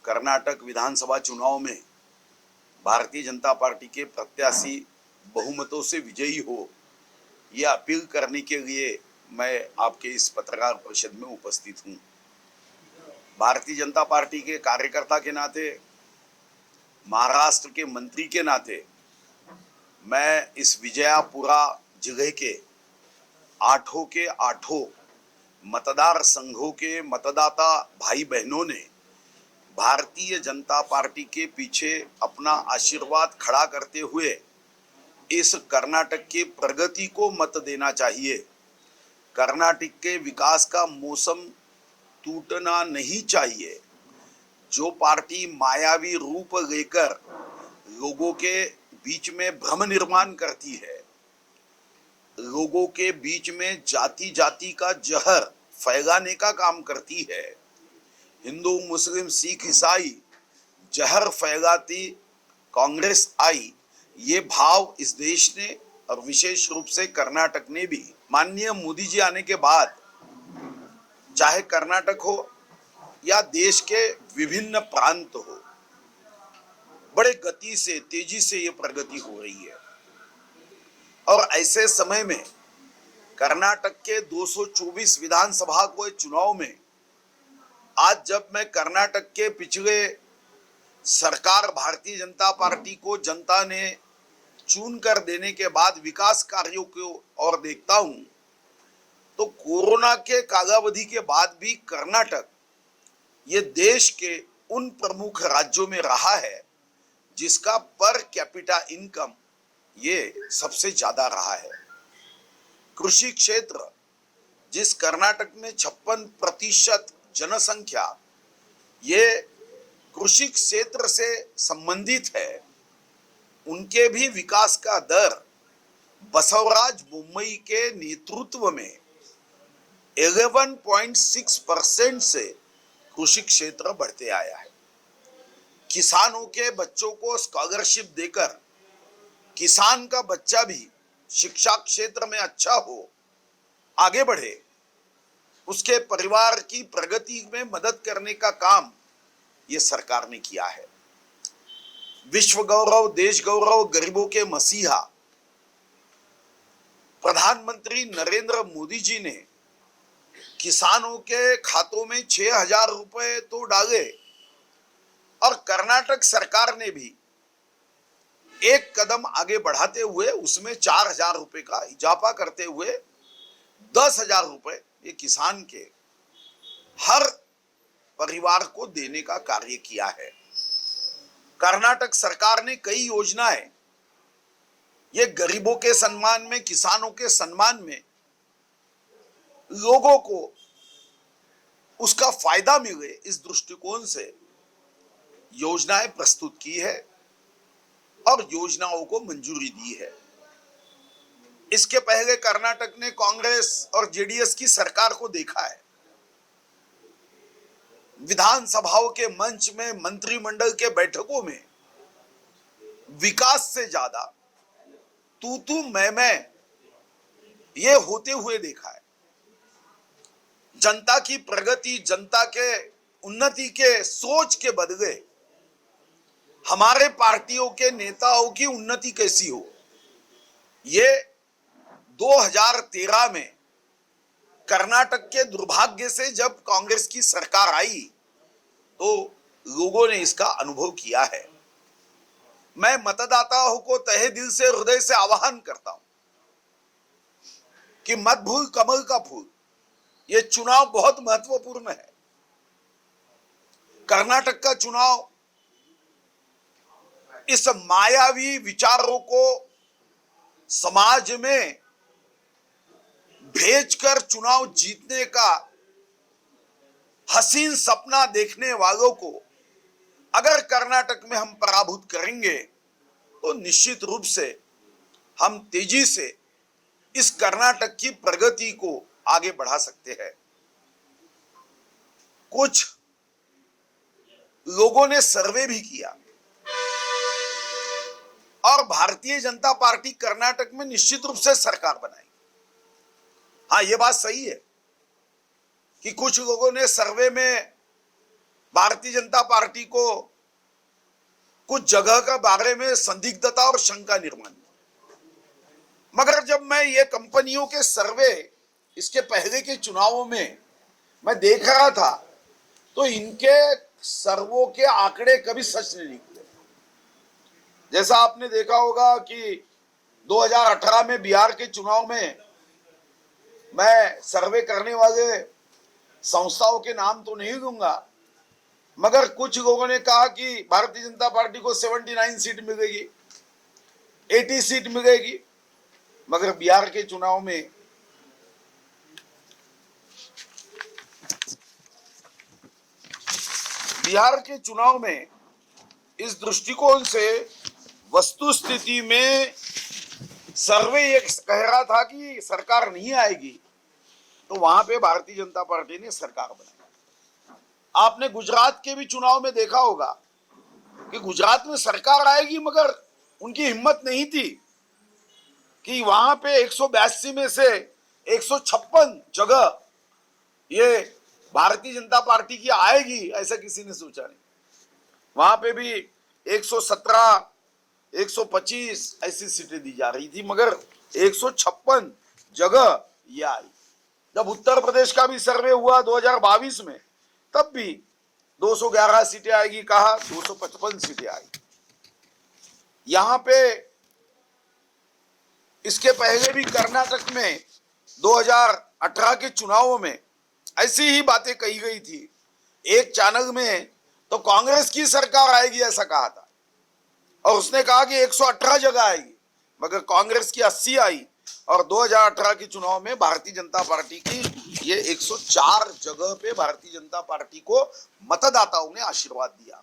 कर्नाटक विधानसभा चुनाव में भारतीय जनता पार्टी के प्रत्याशी बहुमतों से विजयी हो, यह अपील करने के लिए मैं आपके इस पत्रकार परिषद में उपस्थित हूं। भारतीय जनता पार्टी के कार्यकर्ता के नाते, महाराष्ट्र के मंत्री के नाते मैं इस विजयपुरा जिले के आठों मतदार संघों के मतदाता भाई बहनों ने भारतीय जनता पार्टी के पीछे अपना आशीर्वाद खड़ा करते हुए इस कर्नाटक के प्रगति को मत देना चाहिए। कर्नाटक के विकास का मौसम टूटना नहीं चाहिए। जो पार्टी मायावी रूप लेकर लोगों के बीच में भ्रम निर्माण करती है, लोगों के बीच में जाति जाति का जहर फैलाने का काम करती है, हिंदू मुस्लिम सिख ईसाई जहर फैलाती कांग्रेस आई, ये भाव इस देश ने और विशेष रूप से कर्नाटक ने भी माननीय मोदी जी आने के बाद, चाहे कर्नाटक हो या देश के विभिन्न प्रांत हो, बड़े गति से तेजी से ये प्रगति हो रही है। और ऐसे समय में कर्नाटक के 224 विधानसभा के चुनाव में आज जब मैं कर्नाटक के पिछले सरकार भारतीय जनता पार्टी को जनता ने चुन कर देने के बाद विकास कार्यों को और देखता हूं, तो कोरोना के कालावधि के बाद भी कर्नाटक ये देश के उन प्रमुख राज्यों में रहा है जिसका पर कैपिटा इनकम ये सबसे ज्यादा रहा है। कृषि क्षेत्र, जिस कर्नाटक में 56% जनसंख्या ये कृषि क्षेत्र से संबंधित है, उनके भी विकास का दर बसवराज बोम्मई के नेतृत्व में 11.6% से कृषि क्षेत्र बढ़ते आया है। किसानों के बच्चों को स्कॉलरशिप देकर किसान का बच्चा भी शिक्षा क्षेत्र में अच्छा हो, आगे बढ़े, उसके परिवार की प्रगति में मदद करने का काम ये सरकार ने किया है। विश्व गौरव, देश गौरव, गरीबों के मसीहा प्रधानमंत्री नरेंद्र मोदी जी ने किसानों के खातों में 6,000 रुपए तो डाले और कर्नाटक सरकार ने भी एक कदम आगे बढ़ाते हुए उसमें 4,000 रुपए का इजाफा करते हुए 10,000 रुपए ये किसान के हर परिवार को देने का कार्य किया है। कर्नाटक सरकार ने कई योजनाएं ये गरीबों के सम्मान में, किसानों के सम्मान में, लोगों को उसका फायदा मिले इस दृष्टिकोण से योजनाएं प्रस्तुत की है और योजनाओं को मंजूरी दी है। इसके पहले कर्नाटक ने कांग्रेस और जेडीएस की सरकार को देखा है। विधानसभाओं के मंच में, मंत्रिमंडल के बैठकों में विकास से ज्यादा तू मैं ये होते हुए देखा है। जनता की प्रगति, जनता के उन्नति के सोच के बदले हमारे पार्टियों के नेताओं की उन्नति कैसी हो, ये 2013 में कर्नाटक के दुर्भाग्य से जब कांग्रेस की सरकार आई तो लोगों ने इसका अनुभव किया है। मैं मतदाताओं को तहे दिल से, हृदय से आह्वान करता हूं कि मत भूल कमल का फूल, ये चुनाव बहुत महत्वपूर्ण है। कर्नाटक का चुनाव इस मायावी विचारों को समाज में भेजकर चुनाव जीतने का हसीन सपना देखने वालों को अगर कर्नाटक में हम पराभूत करेंगे तो निश्चित रूप से हम तेजी से इस कर्नाटक की प्रगति को आगे बढ़ा सकते हैं। कुछ लोगों ने सर्वे भी किया और भारतीय जनता पार्टी कर्नाटक में निश्चित रूप से सरकार बनाएगी। हाँ, यह बात सही है कि कुछ लोगों ने सर्वे में भारतीय जनता पार्टी को कुछ जगह का बारे में संदिग्धता और शंका निर्माण। मगर जब मैं ये कंपनियों के सर्वे इसके पहले के चुनावों में मैं देख रहा था तो इनके सर्वों के आंकड़े कभी सच नहीं निकले। जैसा आपने देखा होगा कि 2018 में बिहार के चुनाव में मैं सर्वे करने वाले संस्थाओं के नाम तो नहीं दूंगा, मगर कुछ लोगों ने कहा कि भारतीय जनता पार्टी को 79 सीट मिलेगी, 80 सीट मिलेगी। मगर बिहार के चुनाव में इस दृष्टिकोण से वस्तु स्थिति में सर्वे ये कह रहा था कि सरकार नहीं आएगी, तो वहां पे भारतीय जनता पार्टी ने सरकार बनाई। आपने गुजरात के भी चुनाव में देखा होगा कि गुजरात में सरकार आएगी, मगर उनकी हिम्मत नहीं थी कि वहां पे 182 में से 156 जगह ये भारतीय जनता पार्टी की आएगी, ऐसा किसी ने सोचा नहीं। वहां पे भी 117, 125 ऐसी सीटें दी जा रही थी, मगर 156 जगह ये आई। जब उत्तर प्रदेश का भी सर्वे हुआ 2022 में, तब भी 211 सीटें आएगी कहा, 255 सीटें आई। यहां पे इसके पहले भी कर्नाटक में 2018 के चुनावों में ऐसी ही बातें कही गई थी। एक चैनल में तो कांग्रेस की सरकार आएगी ऐसा कहा था, और उसने कहा कि 118 जगह आएगी, मगर कांग्रेस की 80 आई। और 2018 के चुनाव में भारतीय जनता पार्टी की ये 104 जगह पे भारतीय जनता पार्टी को मतदाताओं ने आशीर्वाद दिया।